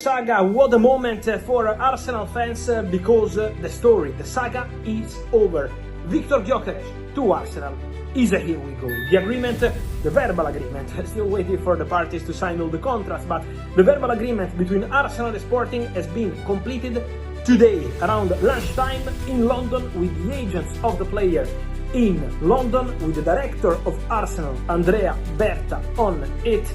saga, what a moment for Arsenal fans because the story, the saga is over. Viktor Gyökeres to Arsenal is a here we go. The agreement, the verbal agreement, still waiting for the parties to sign all the contracts, but the verbal agreement between Arsenal and Sporting has been completed today around lunchtime in London with the agents of the player in London, with the director of Arsenal, Andrea Berta, on it,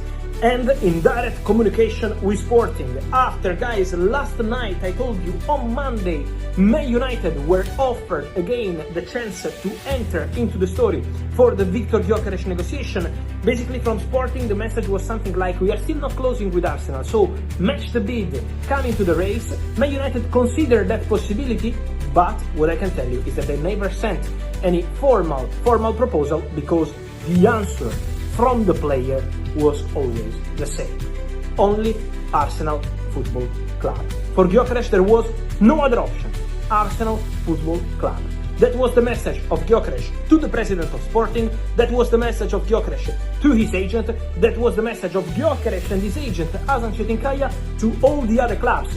and in direct communication with Sporting. After, guys, last night I told you on Monday, Man United were offered again the chance to enter into the story for the Viktor Gyökeres negotiation. Basically from Sporting the message was something like, we are still not closing with Arsenal, so match the bid, come into the race. Man United considered that possibility, but what I can tell you is that they never sent any formal proposal because the answer from the player was always the same. Only Arsenal Football Club. For Gyökeres there was no other option. Arsenal Football Club. That was the message of Gyökeres to the president of Sporting, that was the message of Gyökeres to his agent, that was the message of Gyökeres and his agent Hasan Çetinkaya to all the other clubs.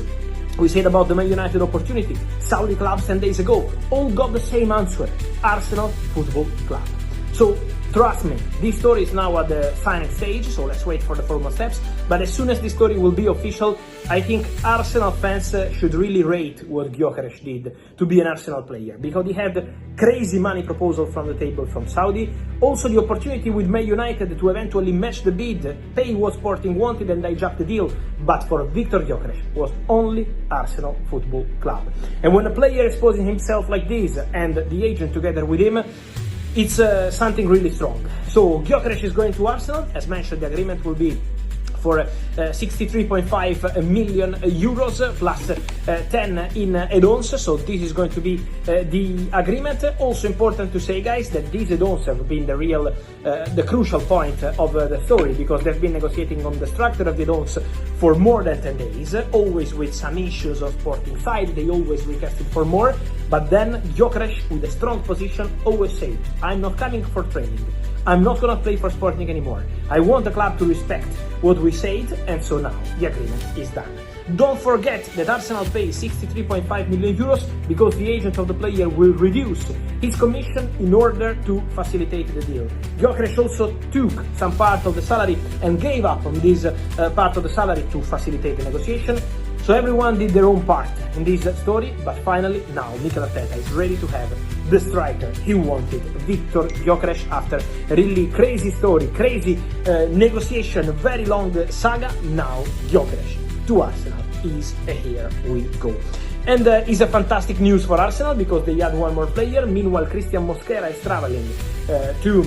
We said about the Man United opportunity, Saudi clubs 10 days ago, all got the same answer, Arsenal Football Club. So trust me, this story is now at the final stage, so let's wait for the formal steps. But as soon as this story will be official, I think Arsenal fans should really rate what Gyökeres did to be an Arsenal player, because he had crazy money proposal from the table from Saudi, also the opportunity with Man United to eventually match the bid, pay what Sporting wanted and hijack the deal, but for Viktor Gyökeres was only Arsenal Football Club. And when a player is posing himself like this and the agent together with him, it's something really strong. So Gyökeres is going to Arsenal. As mentioned, the agreement will be for 63.5 million euros plus 10 in add-ons. So this is going to be the agreement. Also important to say, guys, that these add-ons have been the crucial point of the story, because they've been negotiating on the structure of the add-ons for more than 10 days, always with some issues of Sporting side. They always requested for more, but then Gyökeres, with a strong position, always said, I'm not coming for training. I'm not gonna play for Sporting anymore. I want the club to respect what we said, and so now the agreement is done. Don't forget that Arsenal pays 63.5 million euros because the agent of the player will reduce his commission in order to facilitate the deal. Gyökeres also took some part of the salary and gave up on this part of the salary to facilitate the negotiation. So everyone did their own part in this story, but finally now Mikel Arteta is ready to have the striker he wanted, Viktor Gyökeres, after a really crazy story, crazy negotiation, very long saga. Now Gyökeres to Arsenal is a here we go. And is a fantastic news for Arsenal because they add one more player. Meanwhile, Christian Mosquera is traveling to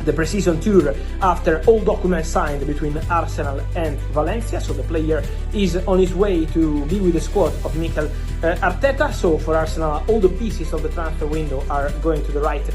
the pre-season tour after all documents signed between Arsenal and Valencia, so the player is on his way to be with the squad of Mikel Arteta. So for Arsenal, all the pieces of the transfer window are going to the right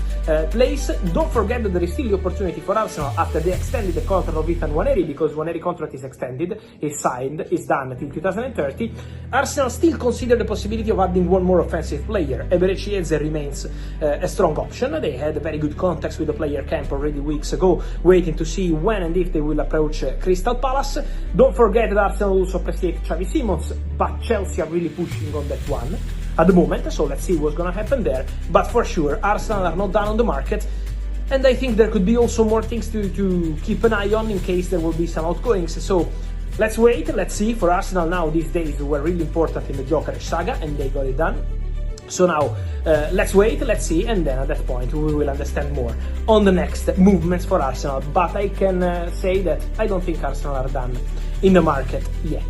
place. Don't forget that there is still the opportunity for Arsenal after they extended the contract of Ethan Nwaneri, because Nwaneri contract is extended, is signed, is done until 2030. Arsenal still consider the possibility of adding one more offensive player. Eberechi Eze remains a strong option. They had very good contacts with the player camp already weeks ago, waiting to see when and if they will approach Crystal Palace. Don't forget that Arsenal also appreciate Xavi Simons, but Chelsea are really pushing on that one at the moment, so let's see what's gonna happen there. But for sure, Arsenal are not done on the market, and I think there could be also more things to keep an eye on in case there will be some outgoings. So let's wait, let's see. For Arsenal now, these days were really important in the Gyökeres saga, and they got it done. So now, let's wait, let's see, and then at that point we will understand more on the next movements for Arsenal. But I can say that I don't think Arsenal are done in the market yet.